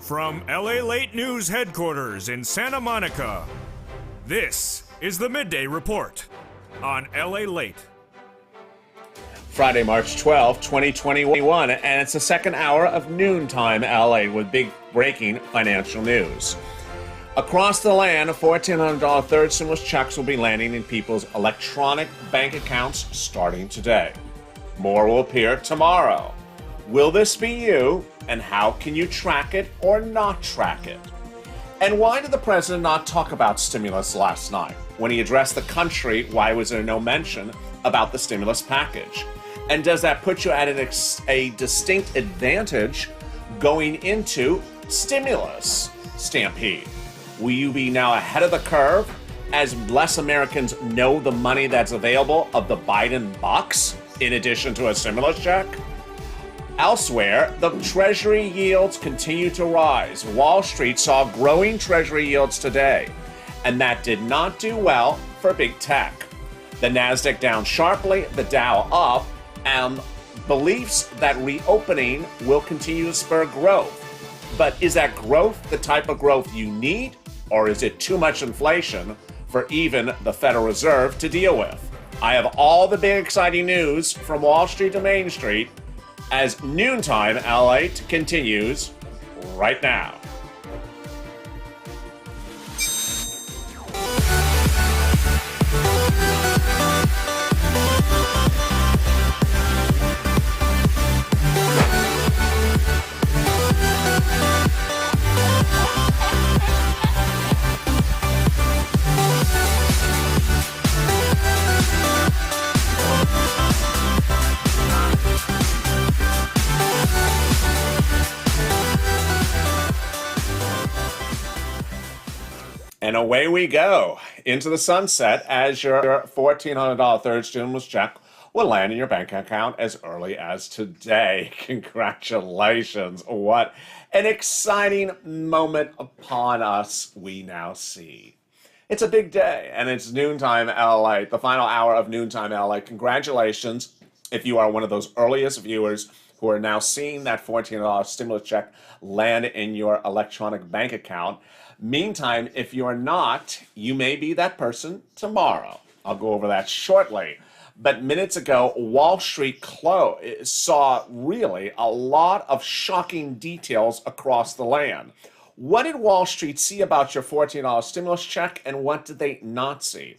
From LALATE News headquarters in Santa Monica, this is the Midday Report on LALATE. Friday, March 12, 2021, and it's the second hour of Noontime LA with big breaking financial news. Across the land, $1,400 third stimulus checks will be landing in people's electronic bank accounts starting today. More will appear tomorrow. Will this be you, and how can you track it or not track it? And why did the president not talk about stimulus last night? When he addressed the country, why was there no mention about the stimulus package? And does that put you at a distinct advantage going into stimulus stampede? Will you be now ahead of the curve as less Americans know the money that's available of the Biden bucks in addition to a stimulus check? Elsewhere, the Treasury yields continue to rise. Wall Street saw growing Treasury yields today, and that did not do well for big tech. The Nasdaq down sharply, the Dow up, and beliefs that reopening will continue to spur growth. But is that growth the type of growth you need, or is it too much inflation for even the Federal Reserve to deal with? I have all the big exciting news from Wall Street to Main Street as Noontime LA continues right now. And away we go into the sunset as your $1,400 third stimulus check will land in your bank account as early as today. Congratulations. What an exciting moment upon us we now see. It's a big day, and it's Noontime LA, the final hour of Noontime LA. Congratulations if you are one of those earliest viewers who are now seeing that $1,400 stimulus check land in your electronic bank account. Meantime, if you're not, you may be that person tomorrow. I'll go over that shortly. But minutes ago, Wall Street saw really a lot of shocking details across the land. What did Wall Street see about your $1,400 stimulus check, and what did they not see?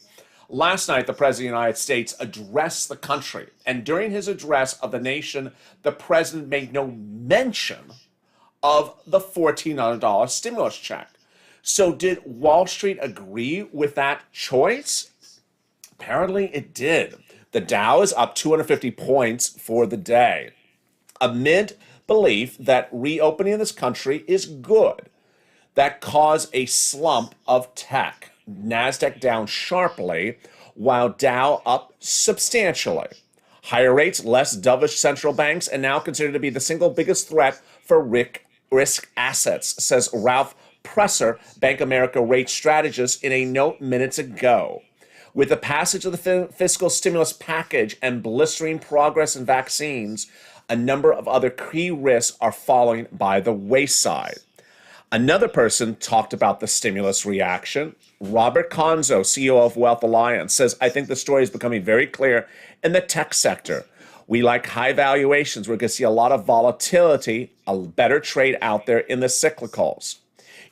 Last night, the President of the United States addressed the country, and during his address of the nation, the President made no mention of the $1,400 stimulus check. So did Wall Street agree with that choice? Apparently it did. The Dow is up 250 points for the day, amid belief that reopening this country is good. That caused a slump of tech. Nasdaq down sharply, while Dow up substantially. Higher rates, less dovish central banks, and now considered to be the single biggest threat for risk assets, says Ralph Presser, Bank of America rate strategist, in a note minutes ago. With the passage of the fiscal stimulus package and blistering progress in vaccines, a number of other key risks are falling by the wayside. Another person talked about the stimulus reaction. Robert Conzo, CEO of Wealth Alliance, says, I think the story is becoming very clear in the tech sector. We like high valuations. We're going to see a lot of volatility, a better trade out there in the cyclicals.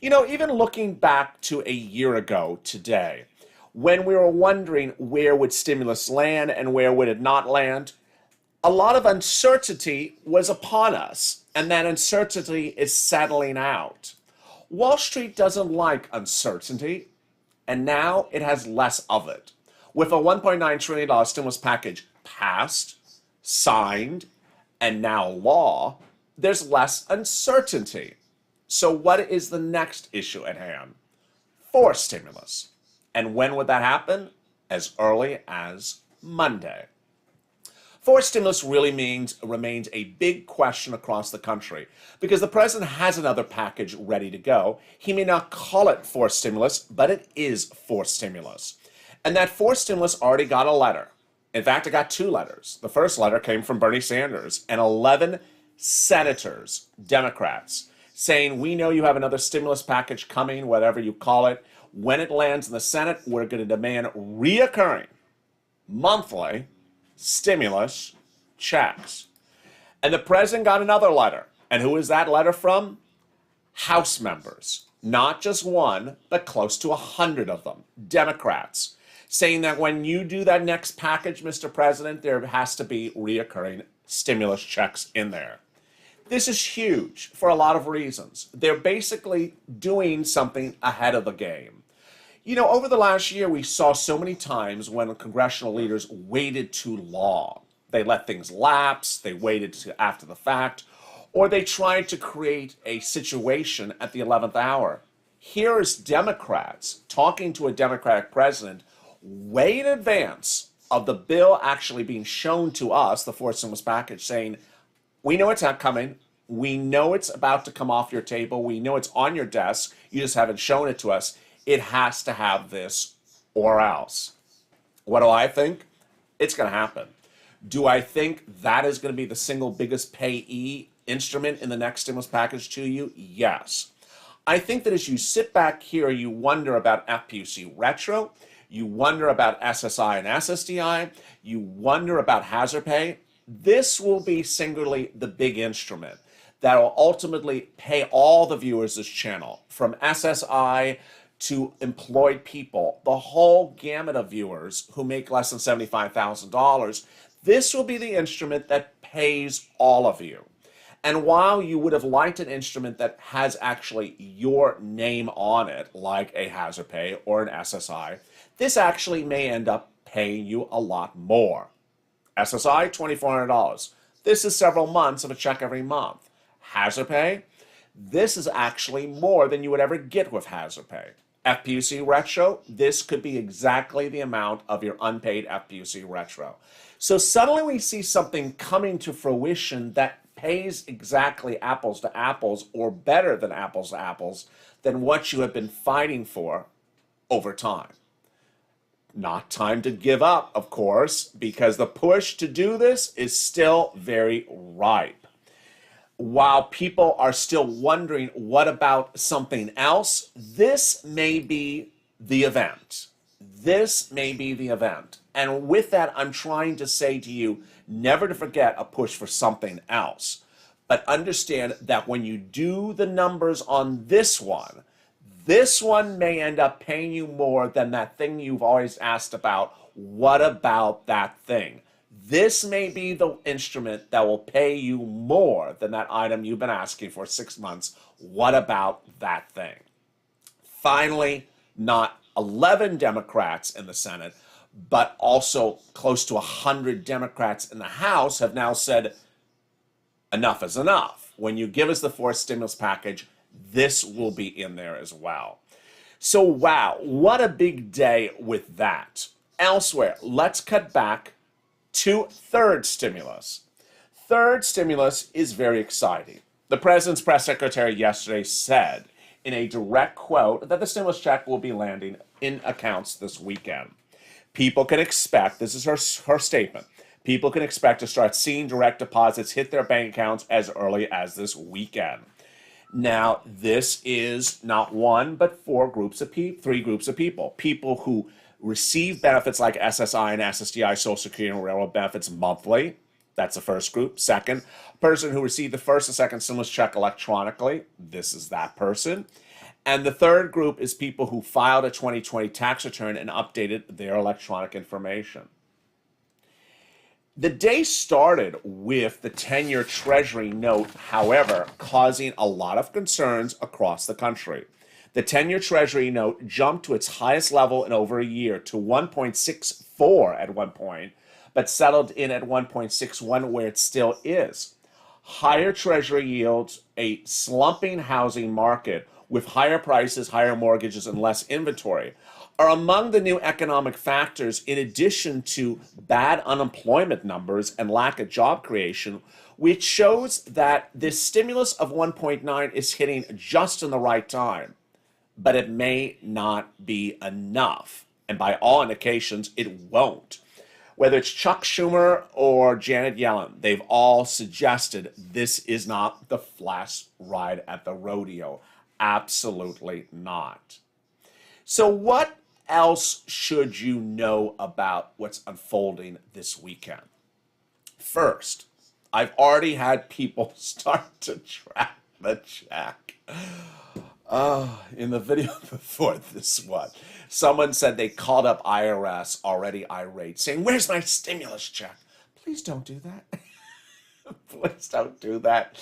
You know, even looking back to a year ago today, when we were wondering where would stimulus land and where would it not land, a lot of uncertainty was upon us, and that uncertainty is settling out. Wall Street doesn't like uncertainty, and now it has less of it. With a $1.9 trillion stimulus package passed, signed, and now law, there's less uncertainty. So what is the next issue at hand? Forced stimulus. And when would that happen? As early as Monday. Forced stimulus really remains a big question across the country because the president has another package ready to go. He may not call it forced stimulus, but it is forced stimulus. And that forced stimulus already got a letter. In fact, it got two letters. The first letter came from Bernie Sanders and 11 senators, Democrats, saying, we know you have another stimulus package coming, whatever you call it. When it lands in the Senate, we're going to demand reoccurring monthly stimulus checks. And the president got another letter. And who is that letter from? House members. Not just one, but close to 100 of them, Democrats, saying that when you do that next package, Mr. President, there has to be reoccurring stimulus checks in there. This is huge for a lot of reasons. They're basically doing something ahead of the game. You know, over the last year, we saw so many times when congressional leaders waited too long. They let things lapse, they waited to after the fact, or they tried to create a situation at the 11th hour. Here is Democrats talking to a Democratic president way in advance of the bill actually being shown to us, the fourth stimulus package, saying, we know it's not coming. We know it's about to come off your table. We know it's on your desk. You just haven't shown it to us. It has to have this or else. What do I think? It's going to happen. Do I think that is going to be the single biggest payee instrument in the next stimulus package to you? Yes. I think that as you sit back here, you wonder about FPUC retro, you wonder about SSI and SSDI, you wonder about hazard pay. This will be singularly the big instrument that will ultimately pay all the viewers this channel, from SSI to employed people, the whole gamut of viewers who make less than $75,000. This will be the instrument that pays all of you. And while you would have liked an instrument that has actually your name on it, like a hazard pay or an SSI, this actually may end up paying you a lot more. SSI, $2,400. This is several months of a check every month. Hazard pay, this is actually more than you would ever get with hazard pay. FPUC retro, this could be exactly the amount of your unpaid FPUC retro. So suddenly we see something coming to fruition that pays exactly apples to apples, or better than apples to apples, than what you have been fighting for over time. Not time to give up, of course, because the push to do this is still very ripe. While people are still wondering, what about something else? This may be the event. This may be the event. And with that, I'm trying to say to you, never to forget a push for something else. But understand that when you do the numbers on this one may end up paying you more than that thing you've always asked about. What about that thing? This may be the instrument that will pay you more than that item you've been asking for 6 months. What about that thing? Finally, not 11 Democrats in the Senate, but also close to 100 Democrats in the House have now said, enough is enough. When you give us the fourth stimulus package, this will be in there as well. So wow, what a big day with that. Elsewhere, let's cut back to third stimulus. Third stimulus is very exciting. The president's press secretary yesterday said in a direct quote that the stimulus check will be landing in accounts this weekend. People can expect, this is her statement, people can expect to start seeing direct deposits hit their bank accounts as early as this weekend. Now, this is not one, but three groups of people. People who receive benefits like SSI and SSDI, Social Security and Railroad benefits monthly. That's the first group. Second, person who received the first and second stimulus check electronically. This is that person. And the third group is people who filed a 2020 tax return and updated their electronic information. The day started with the 10-year Treasury note, however, causing a lot of concerns across the country. The 10-year Treasury note jumped to its highest level in over a year to 1.64 at one point, but settled in at 1.61 where it still is. Higher Treasury yields, a slumping housing market with higher prices, higher mortgages, and less inventory are among the new economic factors, in addition to bad unemployment numbers and lack of job creation, which shows that this stimulus of 1.9 is hitting just in the right time. But it may not be enough. And by all indications, it won't. Whether it's Chuck Schumer or Janet Yellen, they've all suggested this is not the last ride at the rodeo. Absolutely not. So what else should you know about what's unfolding this weekend? First, I've already had people start to track the check. In the video before this one, someone said they called up IRS already irate, saying, "Where's my stimulus check?" Please don't do that. Please don't do that.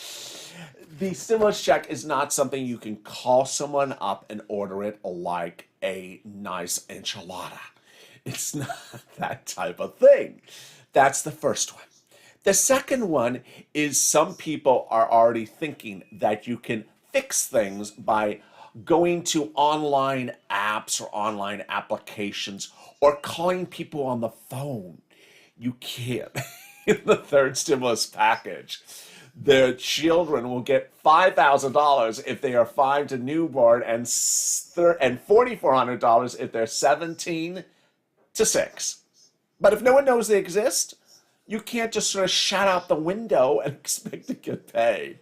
The stimulus check is not something you can call someone up and order it like a nice enchilada. It's not that type of thing. That's the first one. The second one is some people are already thinking that you can fix things by going to online apps or online applications or calling people on the phone. You can't. In the third stimulus package, their children will get $5,000 if they are 5 to newborn and $4,400 if they're 17 to 6. But if no one knows they exist, you can't just sort of shout out the window and expect to get paid.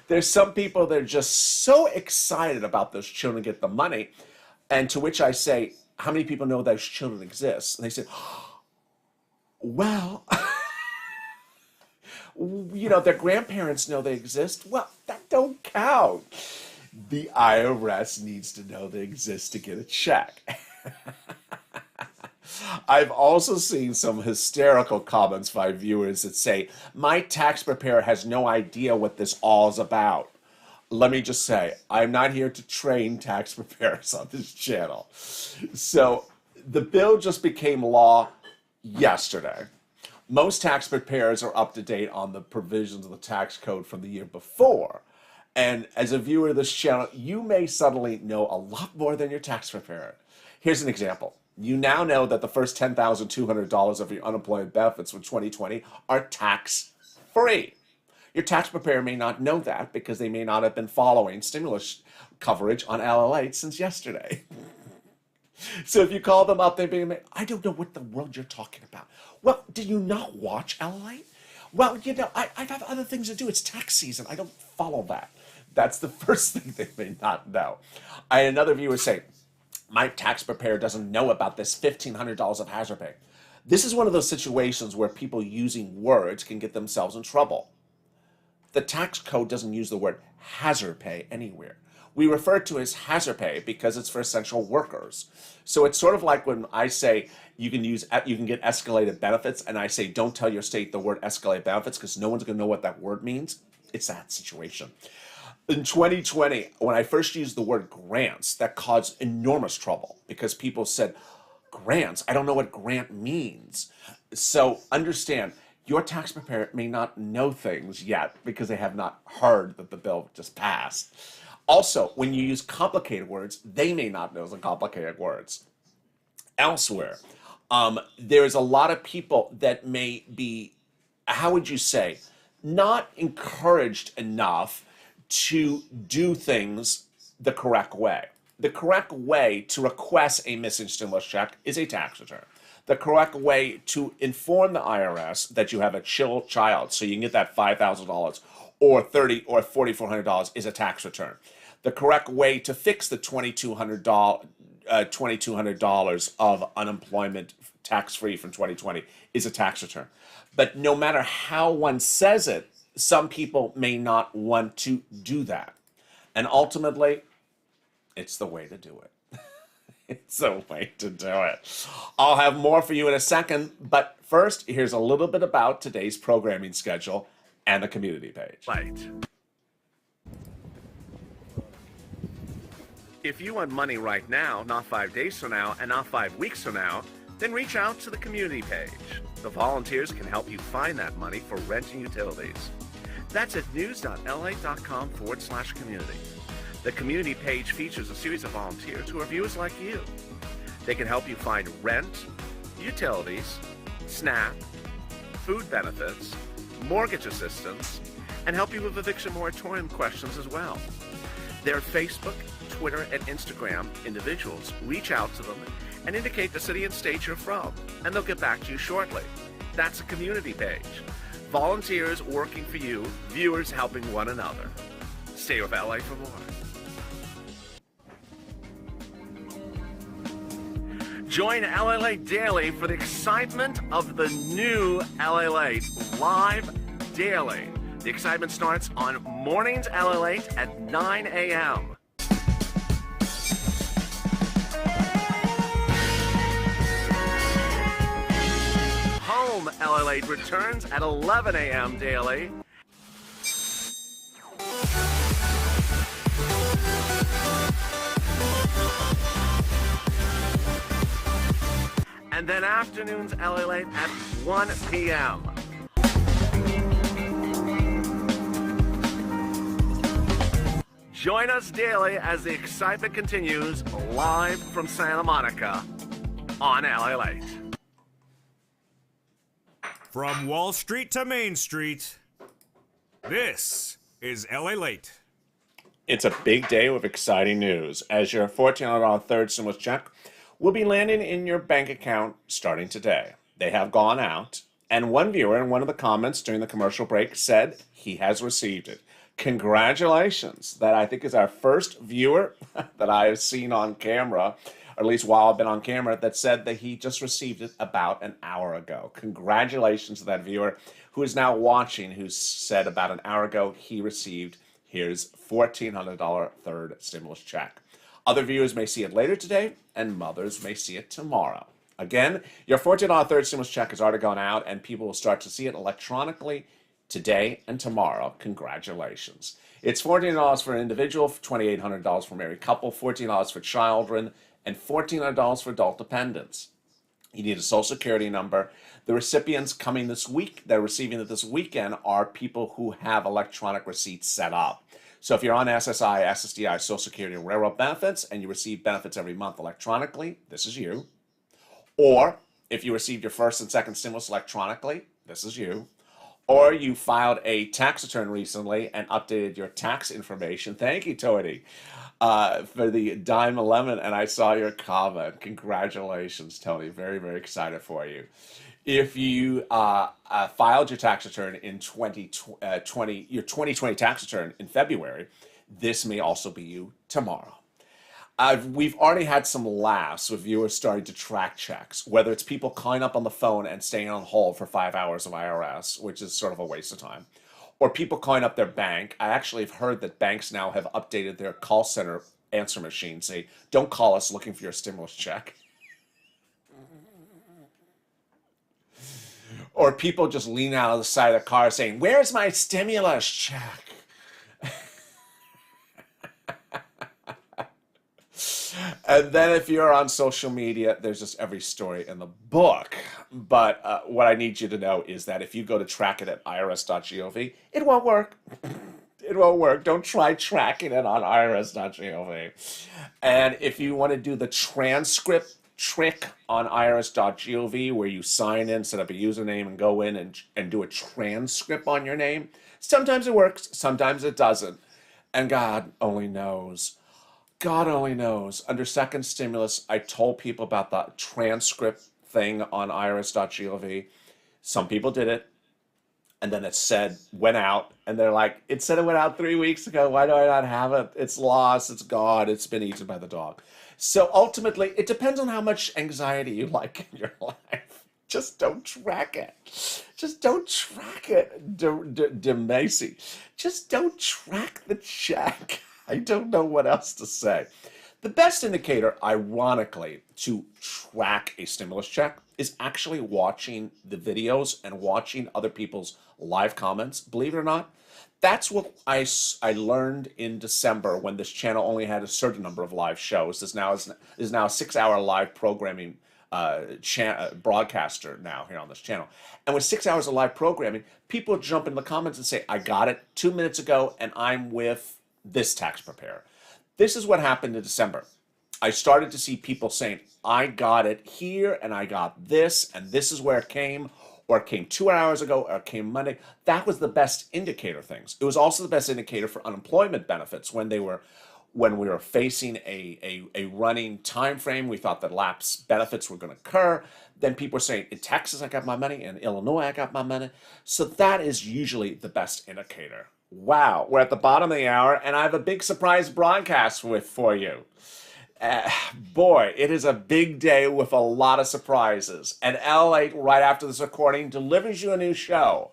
There's some people that are just so excited about those children get the money, and to which I say, how many people know those children exist? And they say, well, their grandparents know they exist. Well, that don't count. The IRS needs to know they exist to get a check. I've also seen some hysterical comments by viewers that say, my tax preparer has no idea what this all is about. Let me just say, I'm not here to train tax preparers on this channel. So the bill just became law yesterday. Most tax preparers are up to date on the provisions of the tax code from the year before. And as a viewer of this channel, you may suddenly know a lot more than your tax preparer. Here's an example. You now know that the first $10,200 of your unemployment benefits from 2020 are tax-free. Your tax preparer may not know that because they may not have been following stimulus coverage on LALATE since yesterday. So if you call them up, they'd be like, I don't know what the world you're talking about. Well, do you not watch LALATE? Well, I have other things to do. It's tax season. I don't follow that. That's the first thing they may not know. I had another viewer say, my tax preparer doesn't know about this $1,500 of hazard pay. This is one of those situations where people using words can get themselves in trouble. The tax code doesn't use the word hazard pay anywhere. We refer to it as hazard pay because it's for essential workers. So it's sort of like when I say you can get escalated benefits, and I say don't tell your state the word escalated benefits because no one's going to know what that word means. It's that situation. In 2020, when I first used the word grants, that caused enormous trouble because people said, grants? I don't know what grant means. So understand, your tax preparer may not know things yet because they have not heard that the bill just passed. Also, when you use complicated words, they may not know the complicated words. Elsewhere, there's a lot of people that may be, how would you say, not encouraged enough to do things the correct way. The correct way to request a missing stimulus check is a tax return. The correct way to inform the IRS that you have a child so you can get that $5,000 or $30,000 or $4,400 is a tax return. The correct way to fix the $2,200 of unemployment tax-free from 2020 is a tax return. But no matter how one says it, some people may not want to do that. And ultimately, it's the way to do it. It's the way to do it. I'll have more for you in a second, but first, here's a little bit about today's programming schedule and the community page. If you want money right now, not 5 days from now, and not 5 weeks from now, then reach out to the community page. The volunteers can help you find that money for rent and utilities. That's at news.lalate.com/community. The community page features a series of volunteers who are viewers like you. They can help you find rent, utilities, SNAP, food benefits, mortgage assistance, and help you with eviction moratorium questions as well. Their Facebook, Twitter, and Instagram individuals reach out to them and indicate the city and state you're from, and they'll get back to you shortly. That's a community page. Volunteers working for you, viewers helping one another. Stay with LA for more. Join LALATE Daily for the excitement of the new LALATE live daily. The excitement starts on mornings LALATE at 9 a.m. Home LALATE returns at 11 a.m. daily. And then afternoons LALATE at 1 p.m. Join us daily as the excitement continues live from Santa Monica on LALATE. From Wall Street to Main Street, this is LALATE. It's a big day with exciting news, as your $1,400 third stimulus check will be landing in your bank account starting today. They have gone out, and one viewer in one of the comments during the commercial break said he has received it. Congratulations. That, I think, is our first viewer that I have seen on camera, or at least while I've been on camera, that said that he just received it about an hour ago. Congratulations to that viewer who is now watching, who said about an hour ago he received his $1,400 third stimulus check. Other viewers may see it later today, and mothers may see it tomorrow. Again, your $1,400 third stimulus check has already gone out, and people will start to see it electronically today and tomorrow. Congratulations. It's $14 for an individual, $2,800 for a married couple, $14 for children, and $1,400 for adult dependents. You need a social security number. The recipients coming this week, they're receiving it this weekend, are people who have electronic receipts set up. So if you're on SSI, SSDI, Social Security, and Railroad benefits, and you receive benefits every month electronically, this is you. Or if you received your first and second stimulus electronically, this is you. Or you filed a tax return recently and updated your tax information. Thank you, Tony, for the dime a lemon, and I saw your comment. Congratulations, Tony. Very, very excited for you. If you filed your tax return in 2020, your 2020 tax return in February, this may also be you tomorrow. We've already had some laughs with viewers starting to track checks, whether it's people calling up on the phone and staying on hold for 5 hours of IRS, which is sort of a waste of time, or people calling up their bank. I actually have heard that banks now have updated their call center answer machine, say, don't call us looking for your stimulus check. Or people just lean out of the side of the car saying, where's my stimulus check? And then if you're on social media, there's just every story in the book. But what I need you to know is that if you go to track it at irs.gov, it won't work. It won't work. Don't try tracking it on irs.gov. And if you want to do the transcript trick on irs.gov, where you sign in, set up a username, and go in and do a transcript on your name, sometimes it works, sometimes it doesn't. And God only knows. God only knows. Under second stimulus, I told people about the transcript thing on irs.gov. Some people did it, and then it said went out, and they're like, it said it went out 3 weeks ago. Why do I not have it? It's lost. It's gone. It's been eaten by the dog. So ultimately, it depends on how much anxiety you like in your life. Just don't track it. Just don't track it, DeMacy. Just don't track the check. I don't know what else to say. The best indicator, ironically, to track a stimulus check is actually watching the videos and watching other people's live comments. Believe it or not, that's what I learned in December when this channel only had a certain number of live shows. This now is a 6-hour live programming broadcaster now here on this channel. And with 6 hours of live programming, people jump in the comments and say, I got it 2 minutes ago and I'm with this tax preparer. This is what happened in December. I started to see people saying, I got it here and I got this and this is where it came, or it came 2 hours ago, or it came Monday. That was the best indicator things. It was also the best indicator for unemployment benefits when they were when we were facing a running time frame. We thought that lapse benefits were going to occur. Then people were saying, in Texas, I got my money. In Illinois, I got my money. So that is usually the best indicator. Wow, we're at the bottom of the hour, and I have a big surprise broadcast for you. Boy, it is a big day with a lot of surprises. And LALATE, right after this recording, delivers you a new show.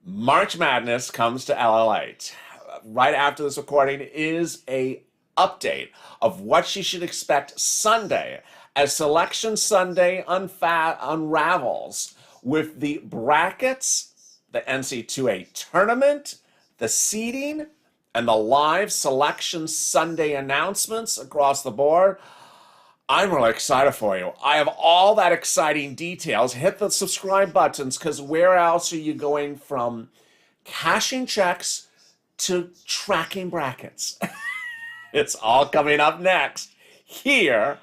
March Madness comes to LALATE. Right after this recording is a update of what you should expect Sunday as Selection Sunday unravels with the brackets, the NC2A tournament, the seeding, and the live Selection Sunday announcements across the board. I'm really excited for you. I have all that exciting details. Hit the subscribe buttons, because where else are you going from cashing checks to tracking brackets? It's all coming up next here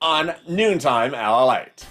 on Noontime LALATE.